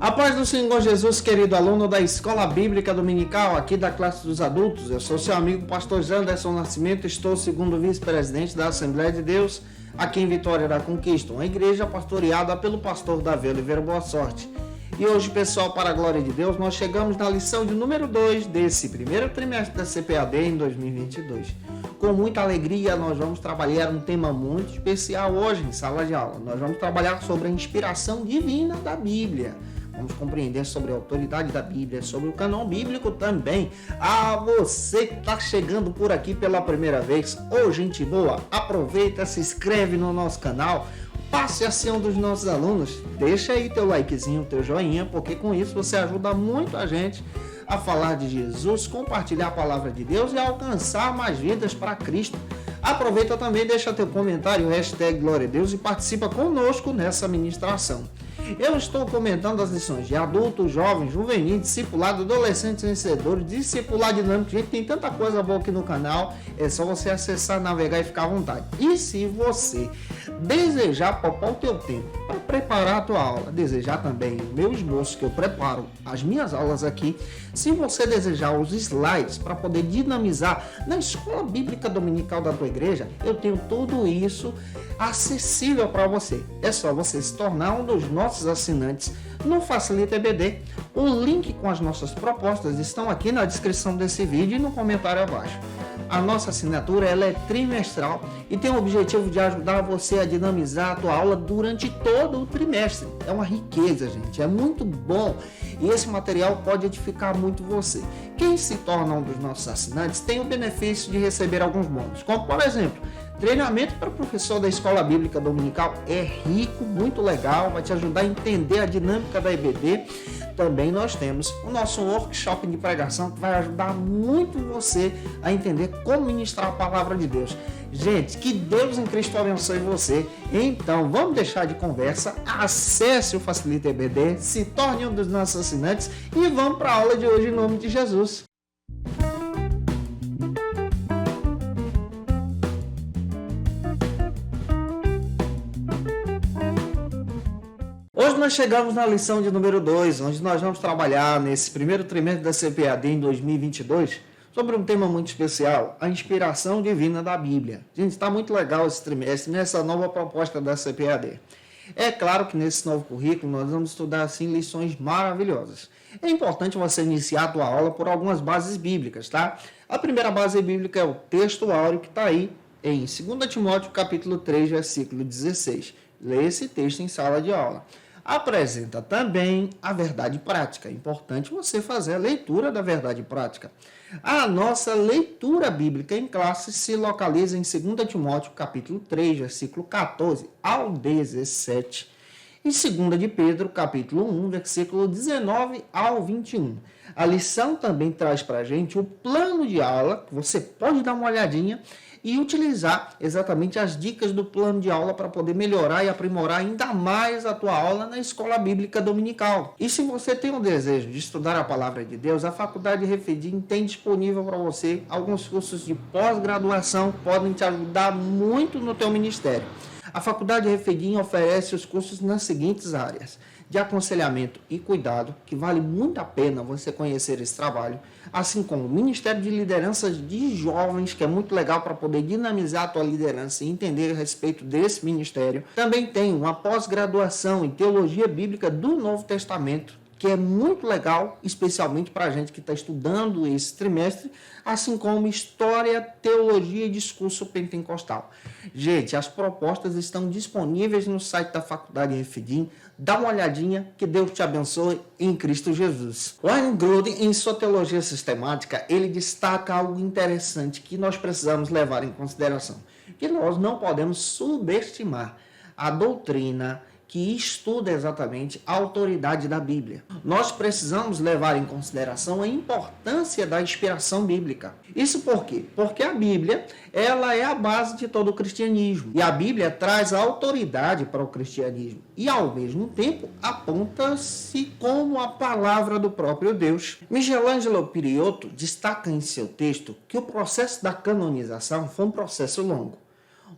A paz do Senhor Jesus, querido aluno da Escola Bíblica Dominical, aqui da classe dos adultos. Eu sou seu amigo pastor Janderson Nascimento, estou segundo vice-presidente da Assembleia de Deus, aqui em Vitória da Conquista, uma igreja pastoreada pelo pastor Davi Oliveira Boa Sorte. E hoje, pessoal, para a glória de Deus, nós chegamos na lição de número 2 desse primeiro trimestre da CPAD em 2022. Com muita alegria, nós vamos trabalhar um tema muito especial hoje em sala de aula. Nós vamos trabalhar sobre a inspiração divina da Bíblia. Vamos compreender sobre a autoridade da Bíblia, sobre o cânon bíblico também. Você que está chegando por aqui pela primeira vez, gente boa, aproveita, se inscreve no nosso canal, passe a ser um dos nossos alunos, deixa aí teu likezinho, teu joinha, porque com isso você ajuda muito a gente a falar de Jesus, compartilhar a palavra de Deus e alcançar mais vidas para Cristo. Aproveita também, deixa teu comentário, #Glória a Deus e participa conosco nessa ministração. Eu estou comentando as lições de adulto, jovem, juvenil, discipulado, adolescentes vencedores, discipulado dinâmico. Gente, tem tanta coisa boa aqui no canal, é só você acessar, navegar e ficar à vontade. E se você desejar poupar o teu tempo para preparar a tua aula, desejar também o meu esboço que eu preparo as minhas aulas aqui, se você desejar os slides para poder dinamizar na escola bíblica dominical da tua igreja, eu tenho tudo isso acessível para você. É só você se tornar um dos nossos assinantes no Facilita EBD. O link com as nossas propostas estão aqui na descrição desse vídeo e no comentário abaixo. A nossa assinatura ela é trimestral e tem o objetivo de ajudar você a dinamizar a tua aula durante todo o trimestre. É uma riqueza, gente, é muito bom e esse material pode edificar muito você. Quem se torna um dos nossos assinantes tem o benefício de receber alguns bônus, como por exemplo, treinamento para professor da Escola Bíblica Dominical é rico, muito legal, vai te ajudar a entender a dinâmica da EBD. Também nós temos o nosso workshop de pregação que vai ajudar muito você a entender como ministrar a palavra de Deus. Gente, que Deus em Cristo abençoe você. Então, vamos deixar de conversa, acesse o Facilita EBD, se torne um dos nossos assinantes e vamos para a aula de hoje em nome de Jesus. Hoje nós chegamos na lição de número 2, onde nós vamos trabalhar nesse primeiro trimestre da CPAD em 2022 sobre um tema muito especial, a inspiração divina da Bíblia. Gente, está muito legal esse trimestre nessa nova proposta da CPAD. É claro que nesse novo currículo nós vamos estudar assim lições maravilhosas. É importante você iniciar a tua aula por algumas bases bíblicas, tá? A primeira base bíblica é o texto áureo que está aí em 2 Timóteo capítulo 3, versículo 16. Lê esse texto em sala de aula. Apresenta também a verdade prática. É importante você fazer a leitura da verdade prática. A nossa leitura bíblica em classe se localiza em 2 Timóteo, capítulo 3, versículo 14 ao 17. E 2 de Pedro, capítulo 1, versículo 19 ao 21. A lição também traz para a gente o plano de aula, que você pode dar uma olhadinha e utilizar exatamente as dicas do plano de aula para poder melhorar e aprimorar ainda mais a tua aula na Escola Bíblica Dominical. E se você tem o desejo de estudar a Palavra de Deus, a Faculdade Refidim tem disponível para você alguns cursos de pós-graduação que podem te ajudar muito no teu ministério. A Faculdade Refidim oferece os cursos nas seguintes áreas: de aconselhamento e cuidado, que vale muito a pena você conhecer esse trabalho, assim como o Ministério de Lideranças de Jovens, que é muito legal para poder dinamizar a tua liderança e entender a respeito desse ministério. Também tem uma pós-graduação em Teologia Bíblica do Novo Testamento, que é muito legal, especialmente para a gente que está estudando esse trimestre, assim como História, Teologia e Discurso Pentecostal. Gente, as propostas estão disponíveis no site da Faculdade Refidim. Dá uma olhadinha, que Deus te abençoe em Cristo Jesus. Wayne Grudem, em sua Teologia Sistemática, ele destaca algo interessante que nós precisamos levar em consideração, que nós não podemos subestimar a doutrina que estuda exatamente a autoridade da Bíblia. Nós precisamos levar em consideração a importância da inspiração bíblica. Isso por quê? Porque a Bíblia, ela é a base de todo o cristianismo. E a Bíblia traz a autoridade para o cristianismo. E, ao mesmo tempo, aponta-se como a palavra do próprio Deus. Michelangelo Piriotto destaca em seu texto que o processo da canonização foi um processo longo.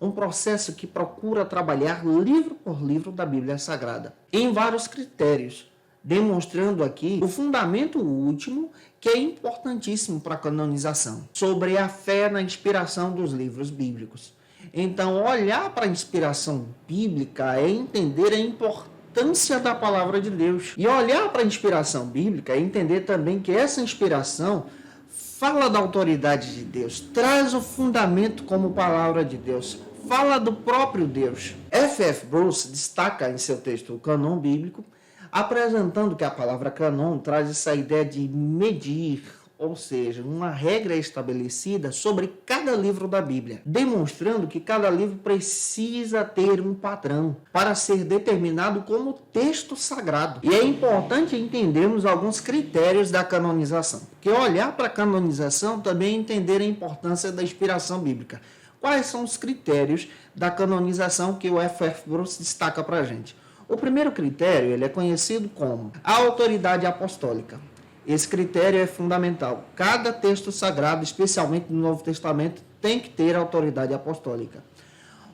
Um processo que procura trabalhar livro por livro da Bíblia Sagrada, em vários critérios, demonstrando aqui o fundamento último que é importantíssimo para a canonização, sobre a fé na inspiração dos livros bíblicos. Então, olhar para a inspiração bíblica é entender a importância da palavra de Deus. E olhar para a inspiração bíblica é entender também que essa inspiração fala da autoridade de Deus, traz o fundamento como palavra de Deus, fala do próprio Deus. F.F. Bruce destaca em seu texto o cânon bíblico, apresentando que a palavra cânon traz essa ideia de medir, ou seja, uma regra estabelecida sobre cada livro da Bíblia, demonstrando que cada livro precisa ter um padrão para ser determinado como texto sagrado. E é importante entendermos alguns critérios da canonização, porque olhar para a canonização também é entender a importância da inspiração bíblica. Quais são os critérios da canonização que o F.F. Bruce destaca para a gente? O primeiro critério ele é conhecido como a autoridade apostólica. Esse critério é fundamental. Cada texto sagrado, especialmente no Novo Testamento, tem que ter autoridade apostólica.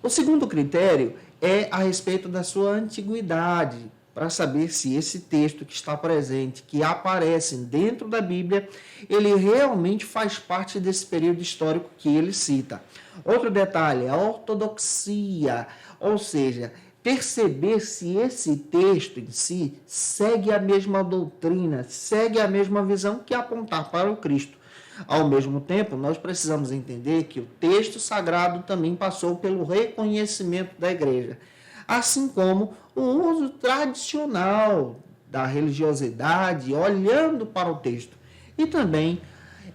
O segundo critério é a respeito da sua antiguidade, para saber se esse texto que está presente, que aparece dentro da Bíblia, ele realmente faz parte desse período histórico que ele cita. Outro detalhe, a ortodoxia, ou seja, perceber se esse texto em si segue a mesma doutrina, segue a mesma visão que apontar para o Cristo. Ao mesmo tempo, nós precisamos entender que o texto sagrado também passou pelo reconhecimento da igreja, assim como o uso tradicional da religiosidade, olhando para o texto. E também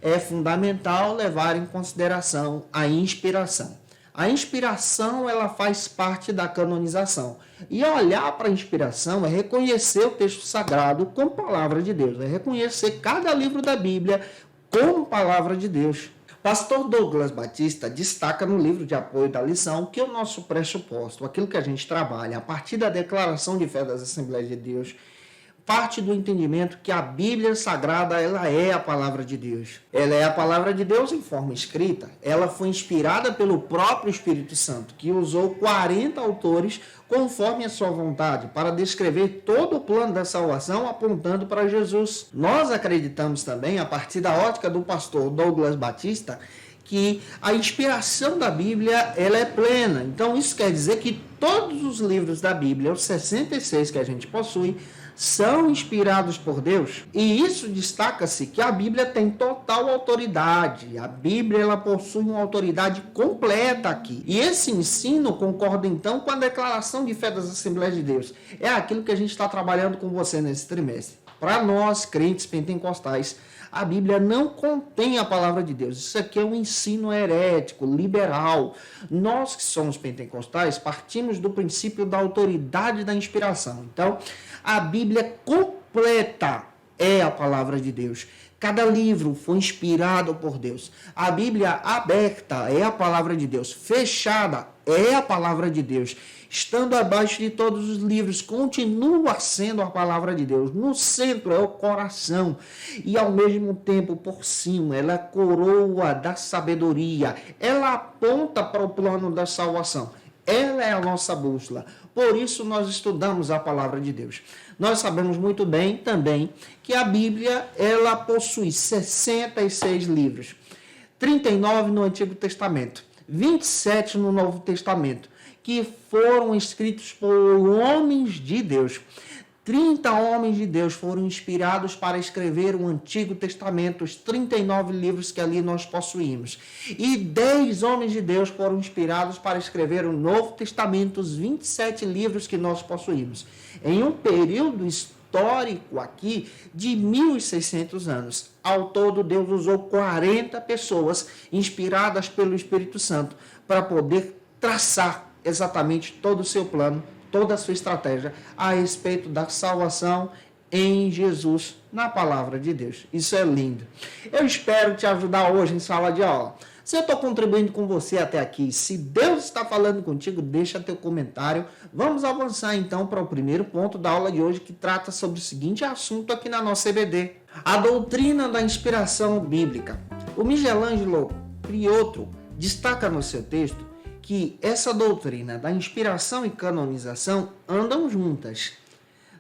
é fundamental levar em consideração a inspiração. A inspiração ela faz parte da canonização. E olhar para a inspiração é reconhecer o texto sagrado como palavra de Deus, é reconhecer cada livro da Bíblia como palavra de Deus. Pastor Douglas Batista destaca no livro de apoio da lição que o nosso pressuposto, aquilo que a gente trabalha a partir da declaração de fé das Assembleias de Deus, parte do entendimento que a Bíblia Sagrada ela é a palavra de Deus. Ela é a palavra de Deus em forma escrita. Ela foi inspirada pelo próprio Espírito Santo, que usou 40 autores conforme a sua vontade para descrever todo o plano da salvação apontando para Jesus. Nós acreditamos também, a partir da ótica do pastor Douglas Batista, que a inspiração da Bíblia ela é plena. Então isso quer dizer que todos os livros da Bíblia, os 66 que a gente possui, são inspirados por Deus. E isso destaca-se que a Bíblia tem total autoridade. A Bíblia ela possui uma autoridade completa aqui. E esse ensino concorda então com a declaração de fé das Assembleias de Deus. É aquilo que a gente está trabalhando com você nesse trimestre. Para nós, crentes pentecostais, a Bíblia não contém a palavra de Deus. Isso aqui é um ensino herético, liberal. Nós que somos pentecostais partimos do princípio da autoridade da inspiração. Então, a Bíblia completa é a palavra de Deus. Cada livro foi inspirado por Deus. A Bíblia aberta é a palavra de Deus. Fechada é a palavra de Deus. Estando abaixo de todos os livros, continua sendo a palavra de Deus. No centro é o coração. E ao mesmo tempo, por cima, ela é a coroa da sabedoria. Ela aponta para o plano da salvação. Ela é a nossa bússola. Por isso nós estudamos a palavra de Deus. Nós sabemos muito bem também que a Bíblia ela possui 66 livros. 39 no Antigo Testamento, 27 no Novo Testamento, que foram escritos por homens de Deus. 30 homens de Deus foram inspirados para escrever o Antigo Testamento, os 39 livros que ali nós possuímos. E 10 homens de Deus foram inspirados para escrever o Novo Testamento, os 27 livros que nós possuímos. Em um período histórico aqui de 1.600 anos. Ao todo, Deus usou 40 pessoas inspiradas pelo Espírito Santo para poder traçar exatamente todo o seu plano, toda a sua estratégia a respeito da salvação em Jesus, na palavra de Deus. Isso é lindo. Eu espero te ajudar hoje em sala de aula. Se eu estou contribuindo com você até aqui, se Deus está falando contigo, deixa teu comentário. Vamos avançar então para o primeiro ponto da aula de hoje, que trata sobre o seguinte assunto aqui na nossa EBD. A doutrina da inspiração bíblica. O Michelangelo Criotto destaca no seu texto que essa doutrina da inspiração e canonização andam juntas.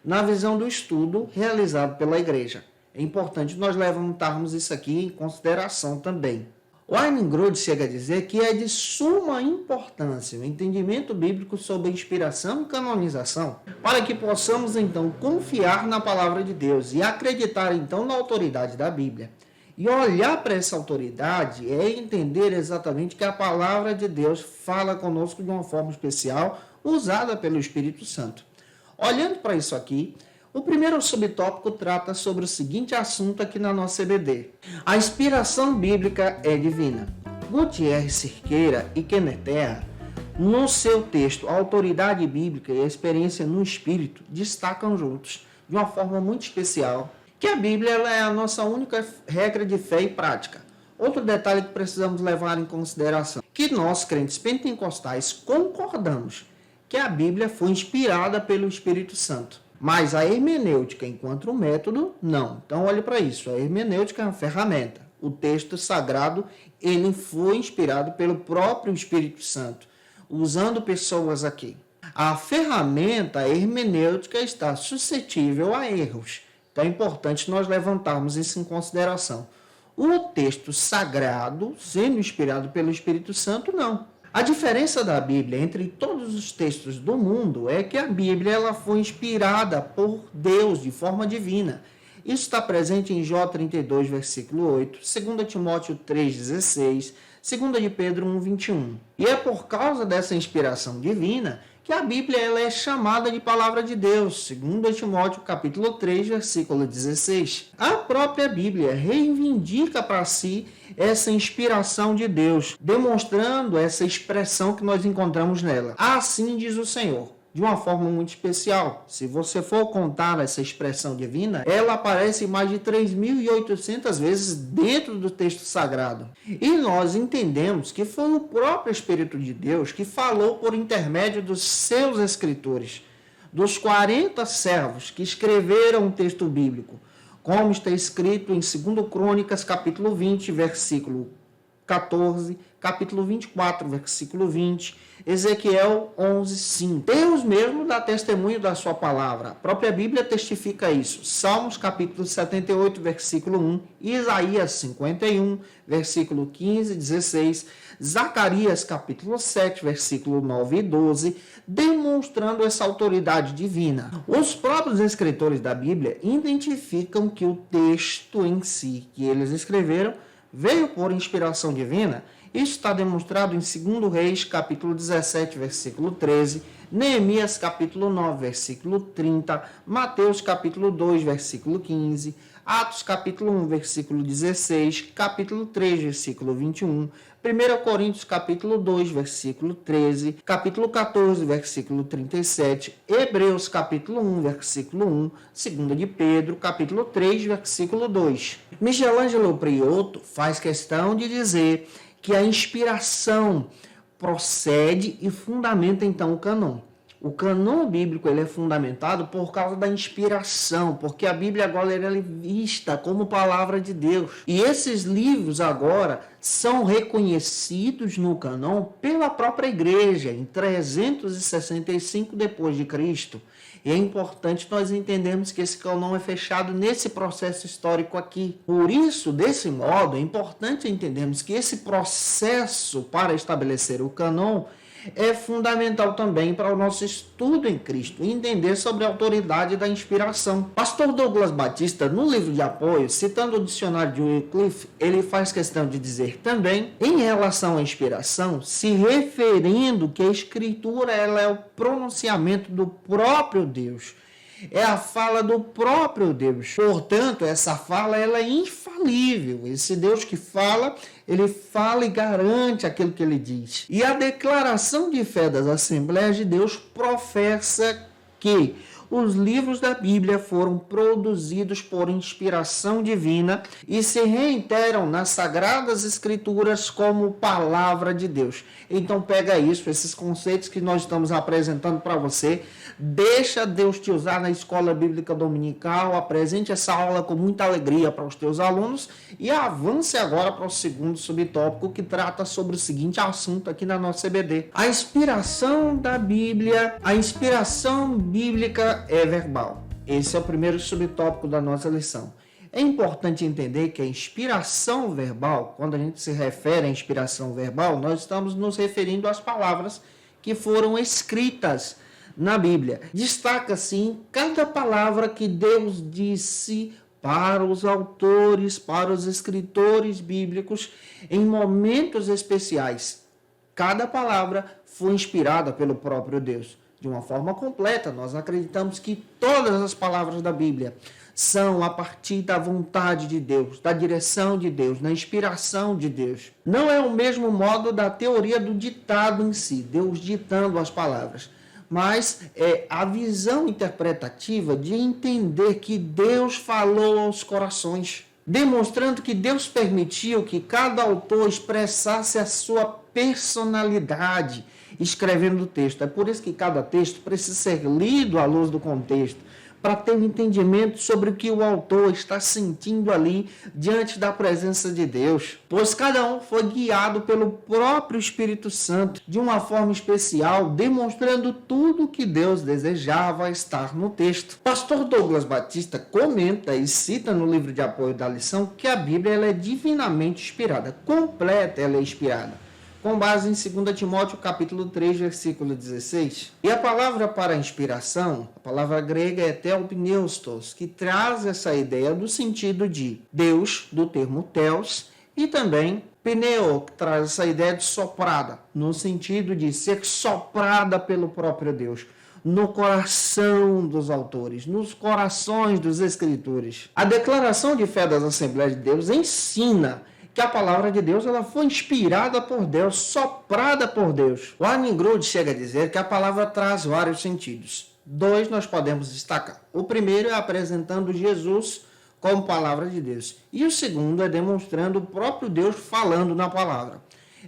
na visão do estudo realizado pela igreja. É importante nós levantarmos isso aqui em consideração também. O Weingrod chega a dizer que é de suma importância o entendimento bíblico sobre a inspiração e canonização, para que possamos então confiar na palavra de Deus e acreditar então na autoridade da Bíblia. E olhar para essa autoridade é entender exatamente que a palavra de Deus fala conosco de uma forma especial, usada pelo Espírito Santo. Olhando para isso aqui, o primeiro subtópico trata sobre o seguinte assunto aqui na nossa EBD. A inspiração bíblica é divina. Gutierrez Cerqueira e Kenneth Terra, no seu texto Autoridade Bíblica e a Experiência no Espírito, destacam juntos, de uma forma muito especial, que a Bíblia ela é a nossa única regra de fé e prática. Outro detalhe que precisamos levar em consideração, que nós, crentes pentecostais, concordamos que a Bíblia foi inspirada pelo Espírito Santo. Mas a hermenêutica, enquanto um método, não. Então, olhe para isso. A hermenêutica é uma ferramenta. O texto sagrado, ele foi inspirado pelo próprio Espírito Santo, usando pessoas aqui. A ferramenta a hermenêutica está suscetível a erros. Então, é importante nós levantarmos isso em consideração. O texto sagrado, sendo inspirado pelo Espírito Santo, não. A diferença da Bíblia entre todos os textos do mundo é que a Bíblia ela foi inspirada por Deus de forma divina. Isso está presente em Jó 32, versículo 8, 2 Timóteo 3,16, 2 de Pedro 1,21. E é por causa dessa inspiração divina que a Bíblia ela é chamada de palavra de Deus, 2 Timóteo capítulo 3, versículo 16. A própria Bíblia reivindica para si essa inspiração de Deus, demonstrando essa expressão que nós encontramos nela. Assim diz o Senhor, de uma forma muito especial. Se você for contar essa expressão divina, ela aparece mais de 3.800 vezes dentro do texto sagrado. E nós entendemos que foi o próprio Espírito de Deus que falou por intermédio dos seus escritores, dos 40 servos que escreveram o texto bíblico, como está escrito em 2 Crônicas, capítulo 20, versículo 14, capítulo 24, versículo 20, Ezequiel 11, 5. Deus mesmo dá testemunho da sua palavra. A própria Bíblia testifica isso. Salmos, capítulo 78, versículo 1, Isaías 51, versículo 15 e 16, Zacarias, capítulo 7, versículo 9 e 12, demonstrando essa autoridade divina. Os próprios escritores da Bíblia identificam que o texto em si que eles escreveram veio por inspiração divina. Isso está demonstrado em 2 Reis, capítulo 17, versículo 13, Neemias, capítulo 9, versículo 30, Mateus, capítulo 2, versículo 15, Atos, capítulo 1, versículo 16, capítulo 3, versículo 21, 1 Coríntios, capítulo 2, versículo 13, capítulo 14, versículo 37, Hebreus, capítulo 1, versículo 1, 2 de Pedro, capítulo 3, versículo 2. Michelangelo Priotto faz questão de dizer que a inspiração procede e fundamenta então o cânon. O cânon bíblico ele é fundamentado por causa da inspiração, porque a Bíblia agora é vista como palavra de Deus. E esses livros agora são reconhecidos no cânon pela própria igreja em 365 depois de Cristo. E é importante nós entendermos que esse cânon é fechado nesse processo histórico aqui. Por isso, desse modo, é importante entendermos que esse processo para estabelecer o cânon é fundamental também para o nosso estudo em Cristo e entender sobre a autoridade da inspiração. Pastor Douglas Batista, no livro de apoio, citando o dicionário de Wycliffe, ele faz questão de dizer também, em relação à inspiração, se referindo que a Escritura ela é o pronunciamento do próprio Deus. É a fala do próprio Deus. Portanto, essa fala ela é infalível. Esse Deus que fala, ele fala e garante aquilo que ele diz. E a declaração de fé das Assembleias de Deus professa que os livros da Bíblia foram produzidos por inspiração divina e se reiteram nas Sagradas Escrituras como palavra de Deus. Então pega isso, esses conceitos que nós estamos apresentando para você, deixa Deus te usar na escola bíblica dominical, apresente essa aula com muita alegria para os teus alunos e avance agora para o segundo subtópico que trata sobre o seguinte assunto aqui na nossa EBD. A inspiração da Bíblia, a inspiração bíblica é verbal. Esse é o primeiro subtópico da nossa lição. É importante entender que a inspiração verbal, quando a gente se refere à inspiração verbal, nós estamos nos referindo às palavras que foram escritas na Bíblia. Destaca-se em cada palavra que Deus disse para os autores, para os escritores bíblicos, em momentos especiais. Cada palavra foi inspirada pelo próprio Deus. De uma forma completa, nós acreditamos que todas as palavras da Bíblia são a partir da vontade de Deus, da direção de Deus, da inspiração de Deus. Não é o mesmo modo da teoria do ditado em si, Deus ditando as palavras, mas é a visão interpretativa de entender que Deus falou aos corações, demonstrando que Deus permitiu que cada autor expressasse a sua personalidade escrevendo o texto. É por isso que cada texto precisa ser lido à luz do contexto, para ter um entendimento sobre o que o autor está sentindo ali diante da presença de Deus. Pois cada um foi guiado pelo próprio Espírito Santo de uma forma especial, demonstrando tudo o que Deus desejava estar no texto. Pastor Douglas Batista comenta e cita no livro de apoio da lição que a Bíblia ela é divinamente inspirada, completa ela é inspirada, com base em 2 Timóteo capítulo 3, versículo 16. E a palavra para inspiração, a palavra grega é theopneustos, que traz essa ideia do sentido de Deus, do termo theos, e também pneu, que traz essa ideia de soprada, no sentido de ser soprada pelo próprio Deus, no coração dos autores, nos corações dos escritores. A declaração de fé das Assembleias de Deus ensina que a palavra de Deus ela foi inspirada por Deus, soprada por Deus. O Arningrude chega a dizer que a palavra traz vários sentidos. 2 nós podemos destacar. O primeiro é apresentando Jesus como palavra de Deus. E o segundo é demonstrando o próprio Deus falando na palavra.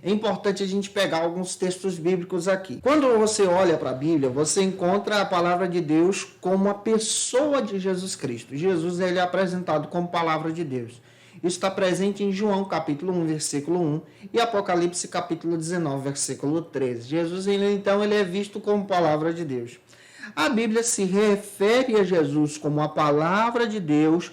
É importante a gente pegar alguns textos bíblicos aqui. Quando você olha para a Bíblia, você encontra a palavra de Deus como a pessoa de Jesus Cristo. Jesus ele é apresentado como palavra de Deus. Isso está presente em João, capítulo 1, versículo 1, e Apocalipse, capítulo 19, versículo 13. Jesus, então, ele é visto como palavra de Deus. A Bíblia se refere a Jesus como a palavra de Deus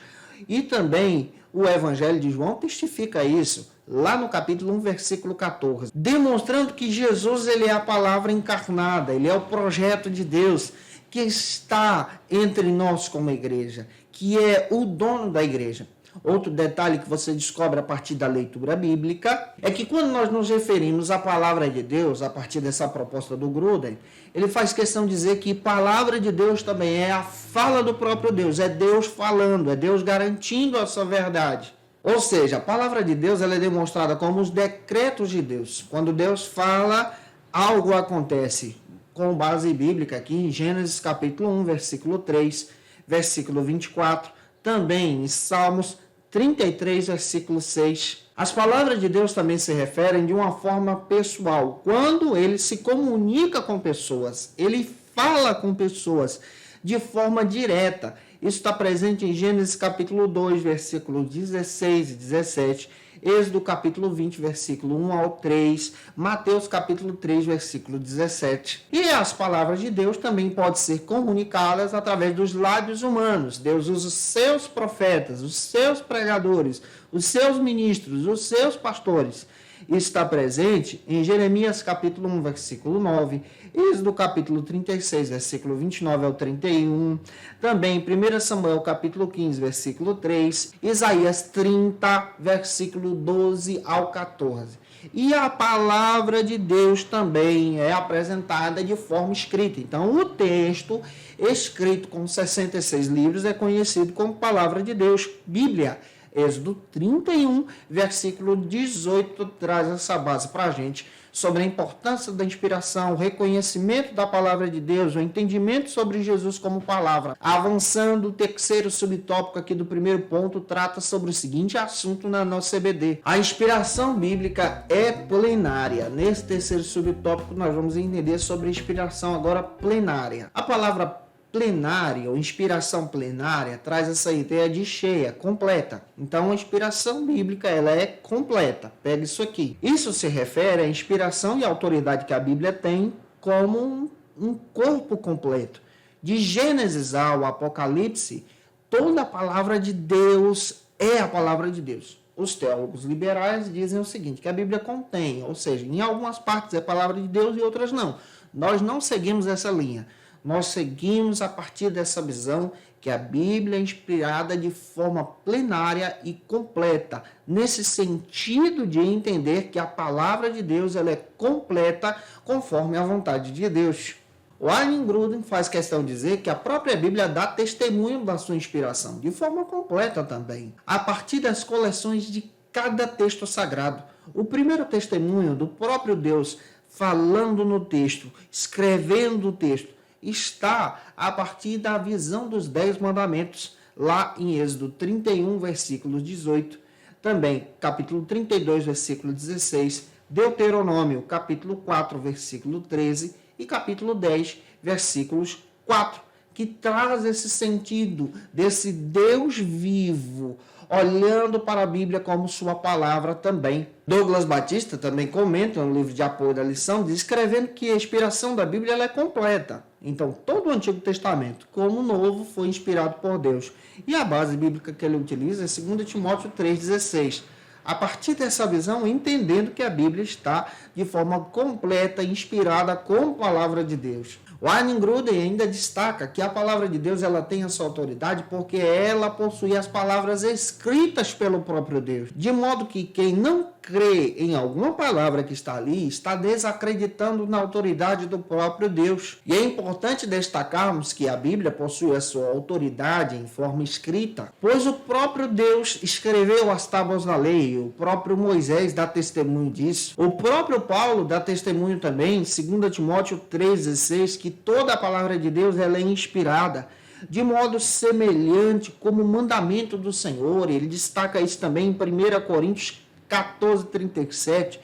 e também o Evangelho de João testifica isso, lá no capítulo 1, versículo 14, demonstrando que Jesus ele é a palavra encarnada, ele é o projeto de Deus que está entre nós como igreja, que é o dono da igreja. Outro detalhe que você descobre a partir da leitura bíblica é que quando nós nos referimos à palavra de Deus, a partir dessa proposta do Gruden, ele faz questão de dizer que palavra de Deus também é a fala do próprio Deus, é Deus falando, é Deus garantindo a sua verdade. Ou seja, a palavra de Deus ela é demonstrada como os decretos de Deus. Quando Deus fala, algo acontece. Com base bíblica aqui em Gênesis capítulo 1, versículo 3, versículo 24, também em Salmos 33, versículo 6. As palavras de Deus também se referem de uma forma pessoal. Quando ele se comunica com pessoas, ele fala com pessoas de forma direta. Isso está presente em Gênesis capítulo 2, versículos 16 e 17, Êxodo capítulo 20, versículo 1 ao 3, Mateus capítulo 3, versículo 17. E as palavras de Deus também podem ser comunicadas através dos lábios humanos. Deus usa os seus profetas, os seus pregadores, os seus ministros, os seus pastores. Isso está presente em Jeremias capítulo 1, versículo 9, Êxodo capítulo 36, versículo 29 ao 31, também em 1 Samuel capítulo 15, versículo 3, Isaías 30, versículo 12 ao 14. E a palavra de Deus também é apresentada de forma escrita. Então, o texto escrito com 66 livros é conhecido como palavra de Deus, Bíblia. Êxodo 31, versículo 18, traz essa base para a gente sobre a importância da inspiração, o reconhecimento da palavra de Deus, o entendimento sobre Jesus como palavra. Avançando, o terceiro subtópico aqui do primeiro ponto trata sobre o seguinte assunto na nossa CBD. A inspiração bíblica é plenária. Nesse terceiro subtópico nós vamos entender sobre a inspiração agora plenária. A palavra plenária ou inspiração plenária traz essa ideia de cheia, completa. Então, a inspiração bíblica ela é completa. Pega isso aqui. Isso se refere à inspiração e autoridade que a Bíblia tem como um corpo completo, De Gênesis ao Apocalipse, toda a palavra de Deus é a palavra de Deus. Os teólogos liberais dizem o seguinte, que a Bíblia contém, ou seja, em algumas partes é a palavra de Deus e outras não. Nós não seguimos essa linha. Nós seguimos a partir dessa visão que a Bíblia é inspirada de forma plenária e completa, nesse sentido de entender que a palavra de Deus ela é completa conforme a vontade de Deus. O Wayne Grudem faz questão de dizer que a própria Bíblia dá testemunho da sua inspiração, de forma completa também, a partir das coleções de cada texto sagrado. O primeiro testemunho do próprio Deus falando no texto, escrevendo o texto, está a partir da visão dos 10 mandamentos, lá em Êxodo 31, versículo 18, também capítulo 32, versículo 16, Deuteronômio, capítulo 4, versículo 13, e capítulo 10, versículos 4, que traz esse sentido desse Deus vivo, olhando para a Bíblia como sua palavra também. Douglas Batista também comenta no livro de apoio da lição, descrevendo que a inspiração da Bíblia ela é completa. Então, todo o Antigo Testamento, como o Novo, foi inspirado por Deus. E a base bíblica que ele utiliza é 2 Timóteo 3,16. A partir dessa visão, entendendo que a Bíblia está de forma completa, inspirada com a palavra de Deus. O Wayne Grudem ainda destaca que a palavra de Deus ela tem a sua autoridade porque ela possui as palavras escritas pelo próprio Deus. De modo que quem não crê em alguma palavra que está ali, está desacreditando na autoridade do próprio Deus. E é importante destacarmos que a Bíblia possui a sua autoridade em forma escrita, pois o próprio Deus escreveu as tábuas da lei, o próprio Moisés dá testemunho disso, o próprio Paulo dá testemunho também, em 2 Timóteo 3,16, que toda a palavra de Deus ela é inspirada, de modo semelhante como o mandamento do Senhor. Ele destaca isso também em 1 Coríntios 14:37,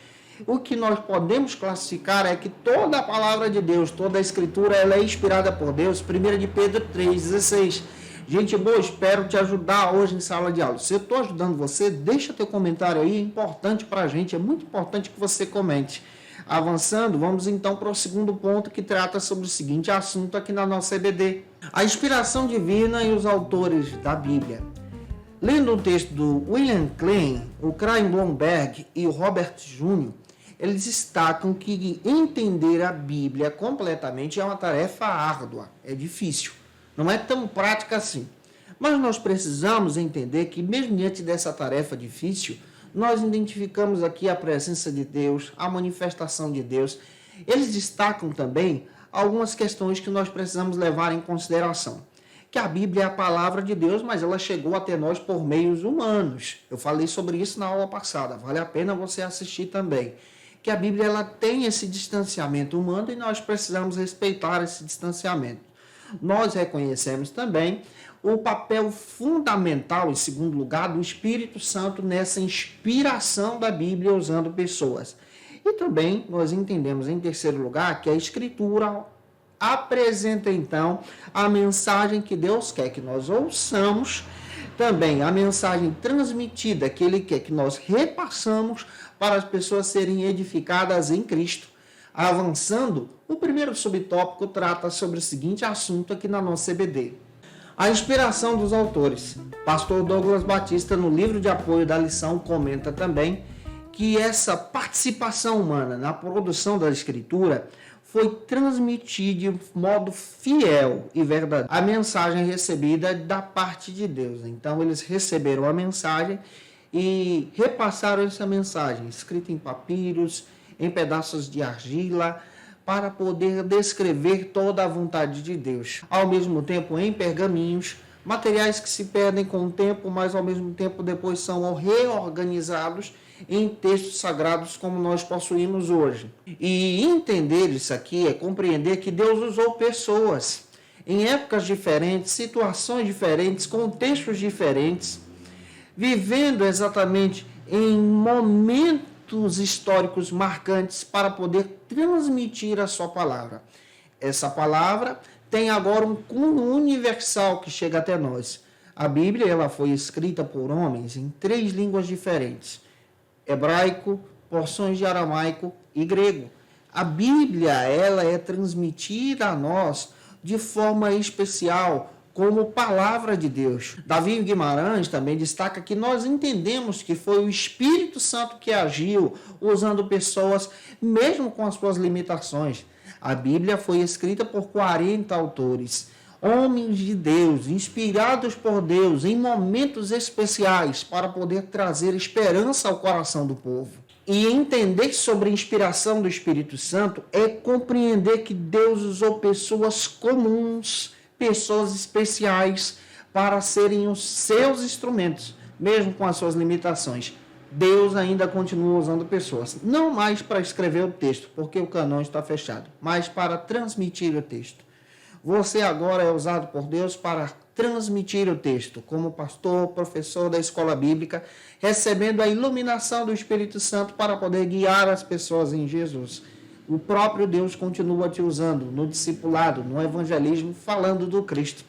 o que nós podemos classificar é que toda a palavra de Deus, toda a escritura, ela é inspirada por Deus. 1 de Pedro 3:16. Gente boa, espero te ajudar hoje em sala de aula. Se eu estou ajudando você, deixa teu comentário aí, é importante para a gente, é muito importante que você comente. Avançando, vamos então para o segundo ponto que trata sobre o seguinte assunto aqui na nossa EBD. A inspiração divina e os autores da Bíblia. Lendo um texto do William Klein, o Chaim Blomberg e o Robert Jr., eles destacam que entender a Bíblia completamente é uma tarefa árdua, é difícil, não é tão prática assim. Mas nós precisamos entender que mesmo diante dessa tarefa difícil, nós identificamos aqui a presença de Deus, a manifestação de Deus. Eles destacam também algumas questões que nós precisamos levar em consideração. Que a Bíblia é a palavra de Deus, mas ela chegou até nós por meios humanos. Eu falei sobre isso na aula passada, vale a pena você assistir também. Que a Bíblia ela tem esse distanciamento humano e nós precisamos respeitar esse distanciamento. Nós reconhecemos também o papel fundamental, em segundo lugar, do Espírito Santo nessa inspiração da Bíblia usando pessoas. E também nós entendemos, em terceiro lugar, que a Escritura apresenta então a mensagem que Deus quer que nós ouçamos, também a mensagem transmitida que Ele quer que nós repassamos para as pessoas serem edificadas em Cristo. Avançando, o primeiro subtópico trata sobre o seguinte assunto aqui na nossa EBD. A inspiração dos autores. Pastor Douglas Batista, no livro de apoio da lição, comenta também que essa participação humana na produção da Escritura foi transmitir de modo fiel e verdadeiro a mensagem recebida da parte de Deus. Então, eles receberam a mensagem e repassaram essa mensagem, escrita em papiros, em pedaços de argila, para poder descrever toda a vontade de Deus. Ao mesmo tempo, em pergaminhos, materiais que se perdem com o tempo, mas ao mesmo tempo depois são reorganizados em textos sagrados como nós possuímos hoje. E entender isso aqui é compreender que Deus usou pessoas em épocas diferentes, situações diferentes, contextos diferentes, vivendo exatamente em momentos históricos marcantes para poder transmitir a sua palavra. Essa palavra tem agora um cunho universal que chega até nós. A Bíblia ela foi escrita por homens em 3 línguas diferentes: hebraico, porções de aramaico e grego. A Bíblia ela é transmitida a nós de forma especial como palavra de Deus. Davi Guimarães também destaca que nós entendemos que foi o Espírito Santo que agiu usando pessoas, mesmo com as suas limitações. A Bíblia foi escrita por 40 autores, homens de Deus, inspirados por Deus em momentos especiais para poder trazer esperança ao coração do povo. E entender sobre a inspiração do Espírito Santo é compreender que Deus usou pessoas comuns, pessoas especiais, para serem os seus instrumentos, mesmo com as suas limitações. Deus ainda continua usando pessoas, não mais para escrever o texto, porque o cânon está fechado, mas para transmitir o texto. Você agora é usado por Deus para transmitir o texto, como pastor, professor da escola bíblica, recebendo a iluminação do Espírito Santo para poder guiar as pessoas em Jesus. O próprio Deus continua te usando no discipulado, no evangelismo, falando do Cristo.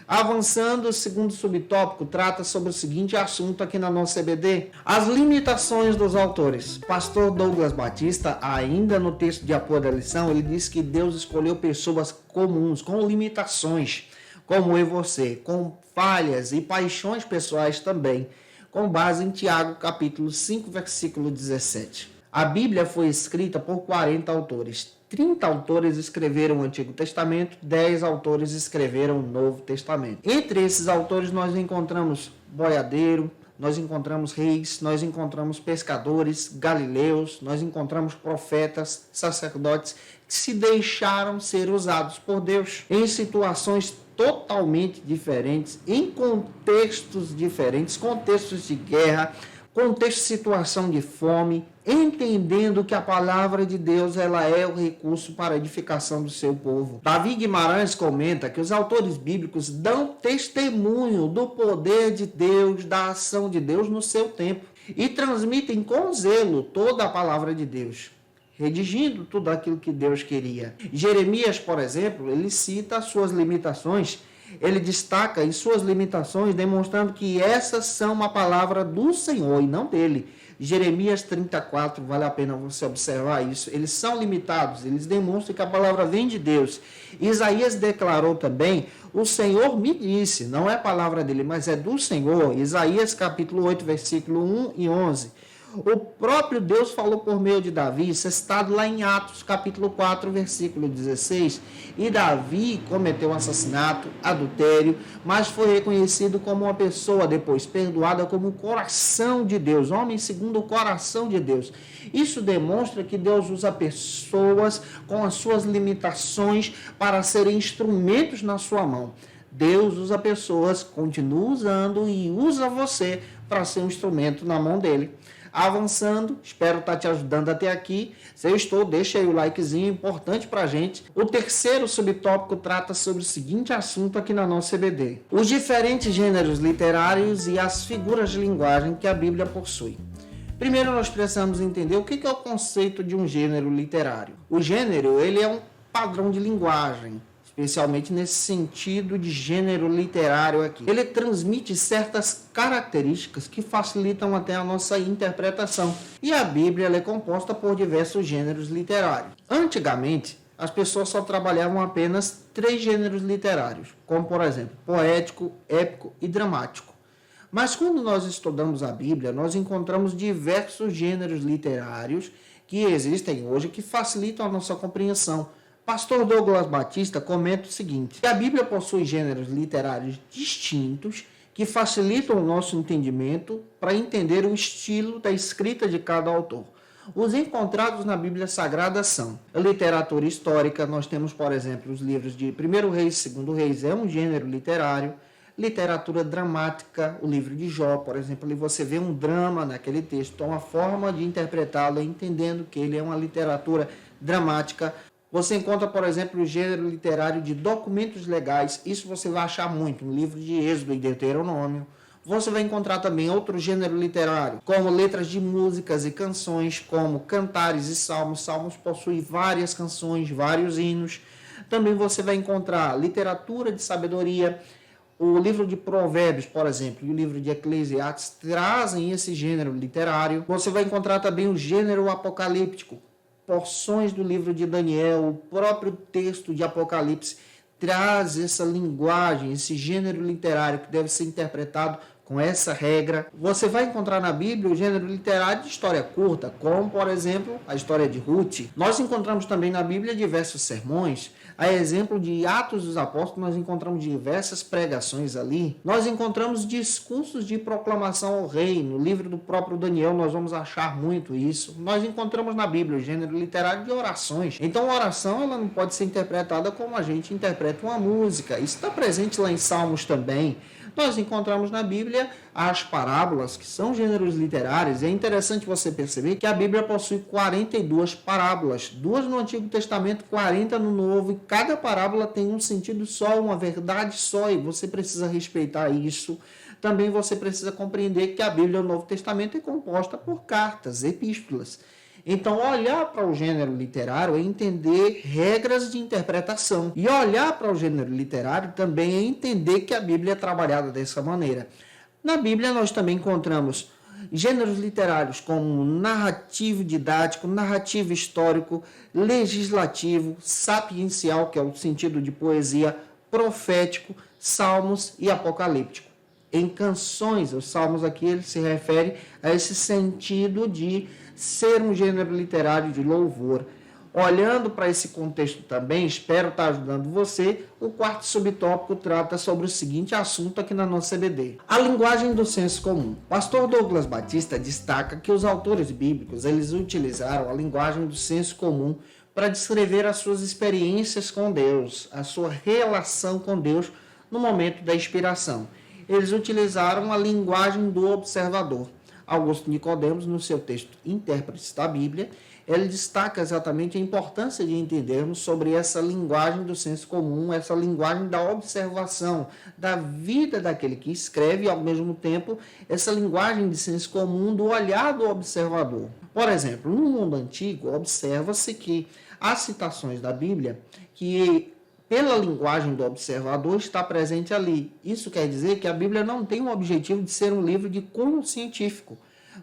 Avançando, o segundo subtópico trata sobre o seguinte assunto aqui na nossa EBD: as limitações dos autores. Pastor Douglas Batista, ainda no texto de apoio da lição, ele diz que Deus escolheu pessoas comuns, com limitações, como eu e você, com falhas e paixões pessoais também, com base em Tiago, capítulo 5, versículo 17. A Bíblia foi escrita por 40 autores. 30 autores escreveram o Antigo Testamento, 10 autores escreveram o Novo Testamento. Entre esses autores nós encontramos boiadeiro, nós encontramos reis, nós encontramos pescadores, galileus, nós encontramos profetas, sacerdotes que se deixaram ser usados por Deus em situações totalmente diferentes, em contextos diferentes, contextos de guerra, contexto de situação de fome, entendendo que a palavra de Deus ela é o recurso para a edificação do seu povo. Davi Guimarães comenta que os autores bíblicos dão testemunho do poder de Deus, da ação de Deus no seu tempo e transmitem com zelo toda a palavra de Deus, redigindo tudo aquilo que Deus queria. Jeremias, por exemplo, ele cita as suas limitações. Ele destaca em suas limitações, demonstrando que essas são uma palavra do Senhor e não dele. Jeremias 34, vale a pena você observar isso. Eles são limitados, eles demonstram que a palavra vem de Deus. Isaías declarou também: o Senhor me disse, não é a palavra dele, mas é do Senhor. Isaías capítulo 8, versículo 1 e 11. O próprio Deus falou por meio de Davi, isso é citado lá em Atos, capítulo 4, versículo 16. E Davi cometeu um assassinato, adultério, mas foi reconhecido como uma pessoa depois perdoada como o coração de Deus, homem segundo o coração de Deus. Isso demonstra que Deus usa pessoas com as suas limitações para serem instrumentos na sua mão. Deus usa pessoas, continua usando e usa você para ser um instrumento na mão dele. Avançando, espero estar te ajudando até aqui. Se eu estou, deixa aí o likezinho, importante para a gente. O terceiro subtópico trata sobre o seguinte assunto aqui na nossa EBD: os diferentes gêneros literários e as figuras de linguagem que a Bíblia possui. Primeiro nós precisamos entender o que é o conceito de um gênero literário. O gênero, ele é um padrão de linguagem, especialmente nesse sentido de gênero literário aqui. Ele transmite certas características que facilitam até a nossa interpretação. E a Bíblia ela é composta por diversos gêneros literários. Antigamente, as pessoas só trabalhavam apenas 3 gêneros literários, como por exemplo, poético, épico e dramático. Mas quando nós estudamos a Bíblia, nós encontramos diversos gêneros literários que existem hoje que facilitam a nossa compreensão. Pastor Douglas Batista comenta o seguinte: que a Bíblia possui gêneros literários distintos que facilitam o nosso entendimento para entender o estilo da escrita de cada autor. Os encontrados na Bíblia Sagrada são a literatura histórica. Nós temos, por exemplo, os livros de 1 Reis, 2 Reis, é um gênero literário. Literatura dramática, o livro de Jó, por exemplo, ali você vê um drama naquele texto. Então, a forma de interpretá-lo é entendendo que ele é uma literatura dramática. Você encontra, por exemplo, o gênero literário de documentos legais. Isso você vai achar muito no livro de Êxodo e Deuteronômio. Você vai encontrar também outro gênero literário, como letras de músicas e canções, como cantares e salmos. Salmos possuem várias canções, vários hinos. Também você vai encontrar literatura de sabedoria. O livro de Provérbios, por exemplo, e o livro de Eclesiastes trazem esse gênero literário. Você vai encontrar também o gênero apocalíptico. Porções do livro de Daniel, o próprio texto de Apocalipse traz essa linguagem, esse gênero literário que deve ser interpretado com essa regra. Você vai encontrar na Bíblia o gênero literário de história curta, como, por exemplo, a história de Ruth. Nós encontramos também na Bíblia diversos sermões. A exemplo de Atos dos Apóstolos, nós encontramos diversas pregações ali. Nós encontramos discursos de proclamação ao rei. No livro do próprio Daniel, nós vamos achar muito isso. Nós encontramos na Bíblia o gênero literário de orações. Então, a oração ela não pode ser interpretada como a gente interpreta uma música. Isso está presente lá em Salmos também. Nós encontramos na Bíblia as parábolas, que são gêneros literários. É interessante você perceber que a Bíblia possui 42 parábolas, 2 no Antigo Testamento, 40 no Novo, e cada parábola tem um sentido só, uma verdade só, e você precisa respeitar isso. Também você precisa compreender que a Bíblia, o Novo Testamento, é composta por cartas, epístolas. Então, olhar para o gênero literário é entender regras de interpretação. E olhar para o gênero literário também é entender que a Bíblia é trabalhada dessa maneira. Na Bíblia, nós também encontramos gêneros literários como narrativo didático, narrativo histórico, legislativo, sapiencial, que é o sentido de poesia, profético, salmos e apocalíptico. Em canções, os salmos aqui ele se refere a esse sentido de ser um gênero literário de louvor. Olhando para esse contexto também, espero estar ajudando você, o quarto subtópico trata sobre o seguinte assunto aqui na nossa EBD. A linguagem do senso comum. Pastor Douglas Batista destaca que os autores bíblicos eles utilizaram a linguagem do senso comum para descrever as suas experiências com Deus, a sua relação com Deus no momento da inspiração. Eles utilizaram a linguagem do observador. Augusto Nicodemos, no seu texto Intérpretes da Bíblia, ele destaca exatamente a importância de entendermos sobre essa linguagem do senso comum, essa linguagem da observação, da vida daquele que escreve e, ao mesmo tempo, essa linguagem de senso comum do olhar do observador. Por exemplo, no mundo antigo, observa-se que há citações da Bíblia que pela linguagem do observador está presente ali. Isso quer dizer que a Bíblia não tem o objetivo de ser um livro de cunho científico,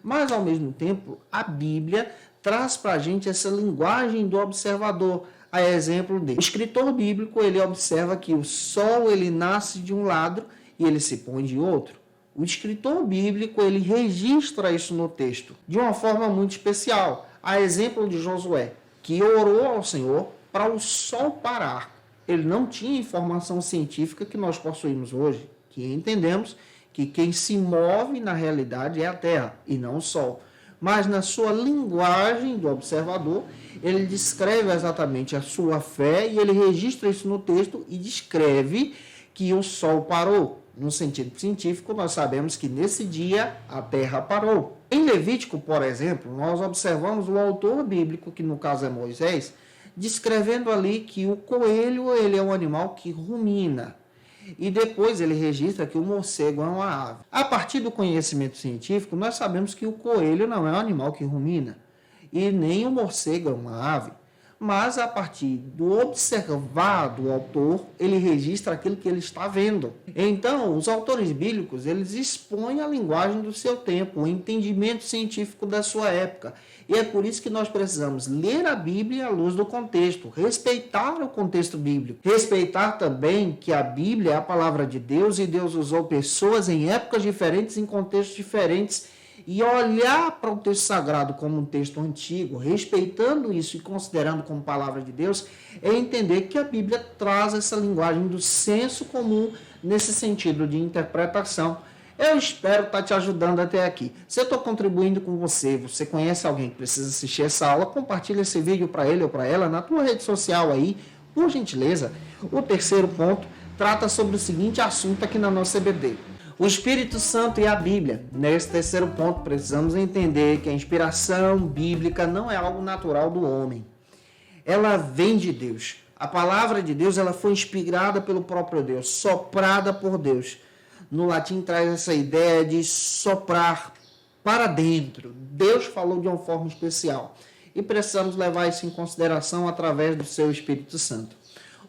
mas, ao mesmo tempo, a Bíblia traz para a gente essa linguagem do observador. A exemplo dele. O escritor bíblico, ele observa que o sol ele nasce de um lado e ele se põe de outro. O escritor bíblico, ele registra isso no texto de uma forma muito especial. A exemplo de Josué, que orou ao Senhor para o sol parar. Ele não tinha informação científica que nós possuímos hoje, que entendemos que quem se move na realidade é a Terra e não o Sol. Mas na sua linguagem do observador, ele descreve exatamente a sua fé e ele registra isso no texto e descreve que o Sol parou. No sentido científico, nós sabemos que nesse dia a Terra parou. Em Levítico, por exemplo, nós observamos o autor bíblico, que no caso é Moisés, descrevendo ali que o coelho ele é um animal que rumina. E depois ele registra que o morcego é uma ave. A partir do conhecimento científico, nós sabemos que o coelho não é um animal que rumina. E nem o morcego é uma ave. Mas a partir do observar do autor, ele registra aquilo que ele está vendo. Então, os autores bíblicos, eles expõem a linguagem do seu tempo, o entendimento científico da sua época. E é por isso que nós precisamos ler a Bíblia à luz do contexto, respeitar o contexto bíblico. Respeitar também que a Bíblia é a palavra de Deus e Deus usou pessoas em épocas diferentes, em contextos diferentes, e olhar para o texto sagrado como um texto antigo, respeitando isso e considerando como palavra de Deus, é entender que a Bíblia traz essa linguagem do senso comum nesse sentido de interpretação. Eu espero estar te ajudando até aqui. Se eu estou contribuindo com você, você conhece alguém que precisa assistir essa aula, compartilha esse vídeo para ele ou para ela na tua rede social aí, por gentileza. O terceiro ponto trata sobre o seguinte assunto aqui na nossa EBD. O Espírito Santo e a Bíblia. Nesse terceiro ponto, precisamos entender que a inspiração bíblica não é algo natural do homem. Ela vem de Deus. A palavra de Deus ela foi inspirada pelo próprio Deus, soprada por Deus. No latim traz essa ideia de soprar para dentro. Deus falou de uma forma especial. E precisamos levar isso em consideração através do seu Espírito Santo.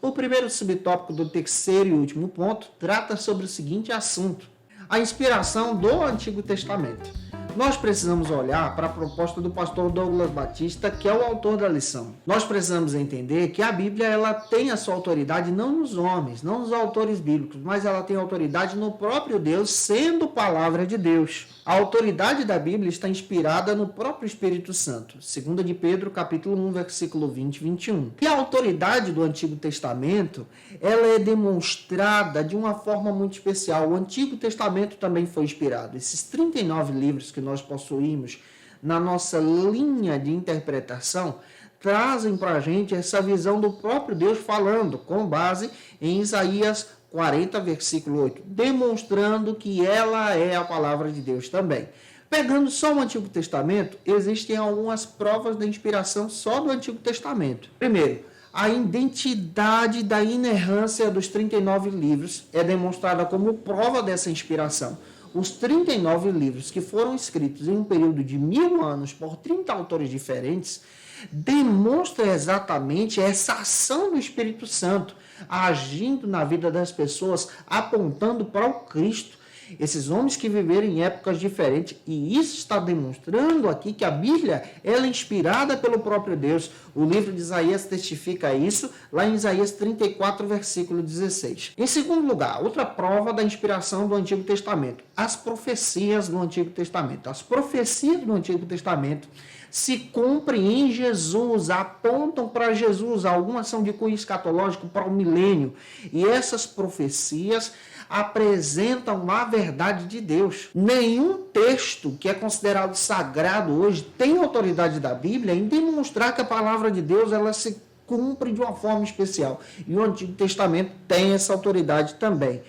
O primeiro subtópico do terceiro e último ponto trata sobre o seguinte assunto. A inspiração do Antigo Testamento. nós precisamos olhar para a proposta do pastor Douglas Batista, que é o autor da lição. Nós precisamos entender que a Bíblia ela tem a sua autoridade não nos homens, não nos autores bíblicos, mas ela tem autoridade no próprio Deus, sendo palavra de Deus. A autoridade da Bíblia está inspirada no próprio Espírito Santo. 2 de Pedro, capítulo 1, versículo 20 e 21. E a autoridade do Antigo Testamento, ela é demonstrada de uma forma muito especial. O Antigo Testamento também foi inspirado. Esses 39 livros que nós possuímos na nossa linha de interpretação trazem para a gente essa visão do próprio Deus falando, com base em Isaías 40, versículo 8, demonstrando que ela é a palavra de Deus também. Pegando só o Antigo Testamento, existem algumas provas da inspiração só do Antigo Testamento. Primeiro, a identidade da inerrância dos 39 livros é demonstrada como prova dessa inspiração. Os 39 livros que foram escritos em um período de 1000 anos por 30 autores diferentes demonstra exatamente essa ação do Espírito Santo agindo na vida das pessoas, apontando para o Cristo. Esses homens que viveram em épocas diferentes, e isso está demonstrando aqui que a Bíblia ela é inspirada pelo próprio Deus. O livro de Isaías testifica isso, lá em Isaías 34, versículo 16. Em segundo lugar, outra prova da inspiração do Antigo Testamento, as profecias do Antigo Testamento. As profecias do Antigo Testamento se cumprem em Jesus, apontam para Jesus, algumas são de cunho escatológico para o milênio. E essas profecias apresentam a verdade de Deus. Nenhum texto que é considerado sagrado hoje tem autoridade da Bíblia em demonstrar que a palavra de Deus ela se cumpre de uma forma especial. E o Antigo Testamento tem essa autoridade também.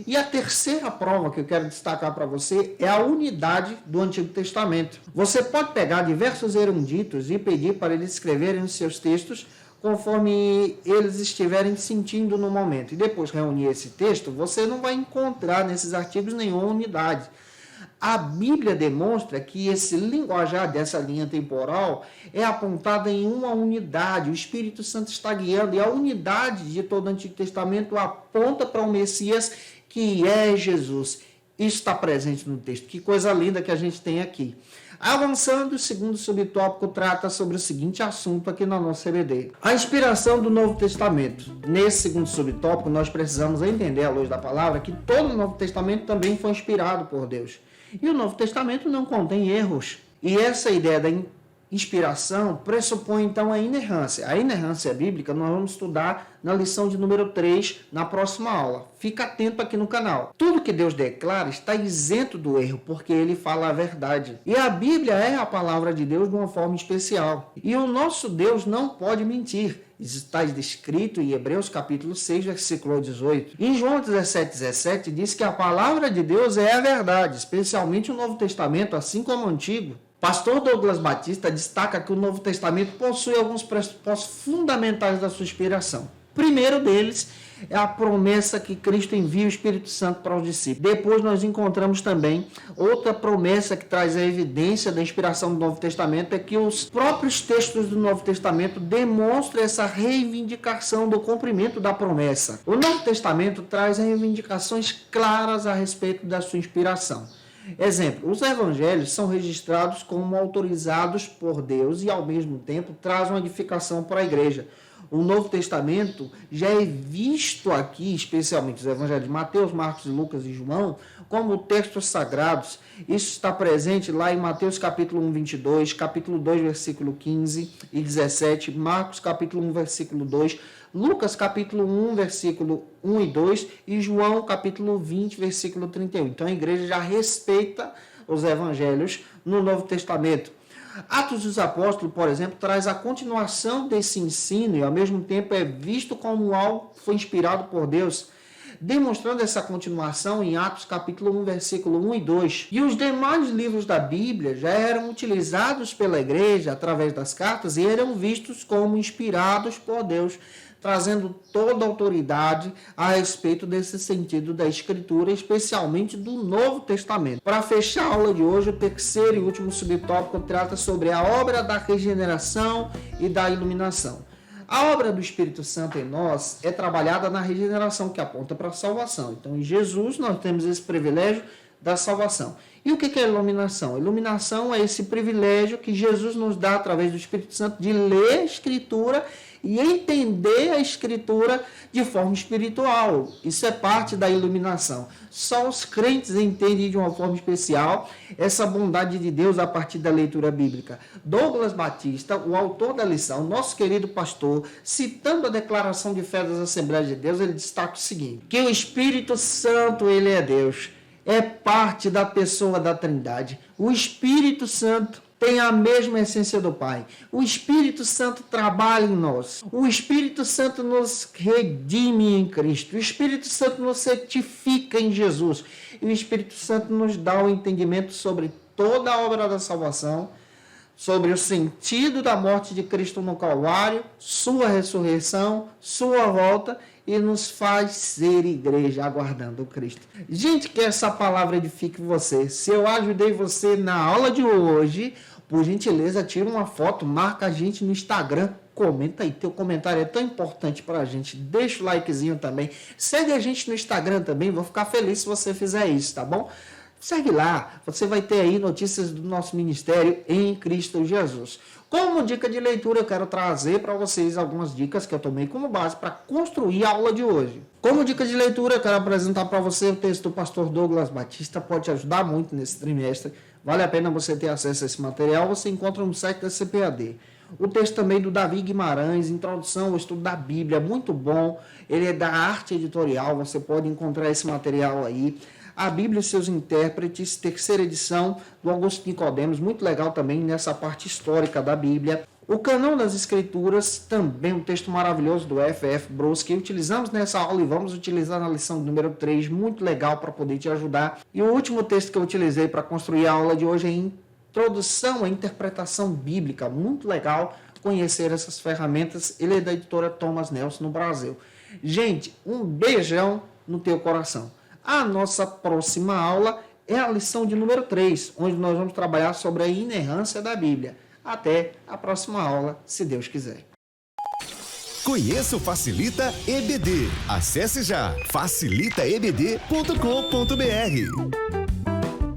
E a terceira prova que eu quero destacar para você é a unidade do Antigo Testamento. Você pode pegar diversos eruditos e pedir para eles escreverem os seus textos conforme eles estiverem sentindo no momento. E depois reunir esse texto, você não vai encontrar nesses artigos nenhuma unidade. A Bíblia demonstra que esse linguajar dessa linha temporal é apontada em uma unidade. O Espírito Santo está guiando e a unidade de todo o Antigo Testamento aponta para o Messias, que é Jesus. Isso está presente no texto. Que coisa linda que a gente tem aqui. Avançando, o segundo subtópico trata sobre o seguinte assunto aqui na nossa CBD. A inspiração do Novo Testamento. Nesse segundo subtópico, nós precisamos entender, à luz da palavra, que todo o Novo Testamento também foi inspirado por Deus. E o Novo Testamento não contém erros. E essa ideia da inspiração pressupõe, então, a inerrância. A inerrância bíblica nós vamos estudar na lição de número 3, na próxima aula. Fica atento aqui no canal. Tudo que Deus declara está isento do erro, porque Ele fala a verdade. E a Bíblia é a palavra de Deus de uma forma especial. E o nosso Deus não pode mentir. Isso está descrito em Hebreus capítulo 6, versículo 18. Em João 17 diz que a palavra de Deus é a verdade, especialmente o Novo Testamento, assim como o Antigo. Pastor Douglas Batista destaca que o Novo Testamento possui alguns pressupostos fundamentais da sua inspiração. O primeiro deles é a promessa que Cristo envia o Espírito Santo para os discípulos. Depois nós encontramos também outra promessa que traz a evidência da inspiração do Novo Testamento, é que os próprios textos do Novo Testamento demonstram essa reivindicação do cumprimento da promessa. O Novo Testamento traz reivindicações claras a respeito da sua inspiração. Exemplo, os evangelhos são registrados como autorizados por Deus e, ao mesmo tempo, trazem uma edificação para a igreja. O Novo Testamento já é visto aqui, especialmente os evangelhos de Mateus, Marcos, Lucas e João, como textos sagrados. Isso está presente lá em Mateus capítulo 1, 22, capítulo 2, versículo 15 e 17, Marcos capítulo 1, versículo 2, Lucas capítulo 1, versículo 1 e 2 e João capítulo 20, versículo 31. Então a igreja já respeita os evangelhos no Novo Testamento. Atos dos Apóstolos, por exemplo, traz a continuação desse ensino e ao mesmo tempo é visto como algo que foi inspirado por Deus, demonstrando essa continuação em Atos capítulo 1, versículo 1 e 2. E os demais livros da Bíblia já eram utilizados pela igreja através das cartas e eram vistos como inspirados por Deus, trazendo toda a autoridade a respeito desse sentido da Escritura, especialmente do Novo Testamento. Para fechar a aula de hoje, o terceiro e último subtópico trata sobre a obra da regeneração e da iluminação. A obra do Espírito Santo em nós é trabalhada na regeneração, que aponta para a salvação. Então, em Jesus, nós temos esse privilégio da salvação. E o que é iluminação? Iluminação é esse privilégio que Jesus nos dá através do Espírito Santo de ler a Escritura e entender a Escritura de forma espiritual. Isso é parte da iluminação. Só os crentes entendem de uma forma especial essa bondade de Deus a partir da leitura bíblica. Douglas Batista, o autor da lição, nosso querido pastor, citando a declaração de fé das Assembleias de Deus, ele destaca o seguinte: que o Espírito Santo, ele é Deus, é parte da pessoa da Trindade. O Espírito Santo tem a mesma essência do Pai. O Espírito Santo trabalha em nós. O Espírito Santo nos redime em Cristo. O Espírito Santo nos certifica em Jesus. E o Espírito Santo nos dá o entendimento sobre toda a obra da salvação, sobre o sentido da morte de Cristo no Calvário, sua ressurreição, sua volta, e nos faz ser igreja aguardando Cristo. Gente, que essa palavra edifique você. Se eu ajudei você na aula de hoje, por gentileza, tira uma foto, marca a gente no Instagram, comenta aí, teu comentário é tão importante pra gente, deixa o likezinho também, segue a gente no Instagram também, vou ficar feliz se você fizer isso, tá bom? Segue lá, você vai ter aí notícias do nosso ministério em Cristo Jesus. Como dica de leitura, eu quero trazer para vocês algumas dicas que eu tomei como base para construir a aula de hoje. Como dica de leitura, eu quero apresentar para você o texto do pastor Douglas Batista, pode te ajudar muito nesse trimestre. Vale a pena você ter acesso a esse material, você encontra no site da CPAD. O texto também do Davi Guimarães, Introdução ao Estudo da Bíblia, muito bom. Ele é da Arte Editorial, você pode encontrar esse material aí. A Bíblia e seus intérpretes, terceira edição do Augusto Nicodemos, muito legal também nessa parte histórica da Bíblia. O Canão das Escrituras, também um texto maravilhoso do F.F. Bruce, que utilizamos nessa aula e vamos utilizar na lição número 3, muito legal para poder te ajudar. E o último texto que eu utilizei para construir a aula de hoje é Introdução à Interpretação Bíblica, muito legal conhecer essas ferramentas. Ele é da editora Thomas Nelson no Brasil. Gente, um beijão no teu coração. A nossa próxima aula é a lição de número 3, onde nós vamos trabalhar sobre a inerrância da Bíblia. Até a próxima aula, se Deus quiser. Conheça o Facilita EBD. Acesse já facilitaebd.com.br.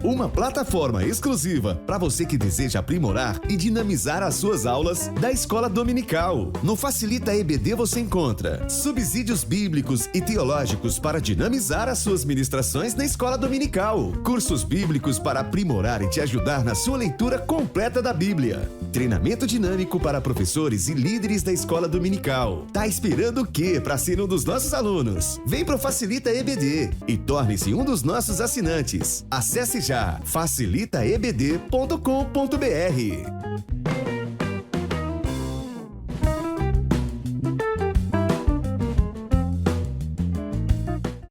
Uma plataforma exclusiva para você que deseja aprimorar e dinamizar as suas aulas da escola dominical. No Facilita EBD você encontra subsídios bíblicos e teológicos para dinamizar as suas ministrações na escola dominical, cursos bíblicos para aprimorar e te ajudar na sua leitura completa da Bíblia, treinamento dinâmico para professores e líderes da escola dominical. Tá esperando o quê para ser um dos nossos alunos? Vem pro Facilita EBD e torne-se um dos nossos assinantes. Acesse já facilitaebd.com.br.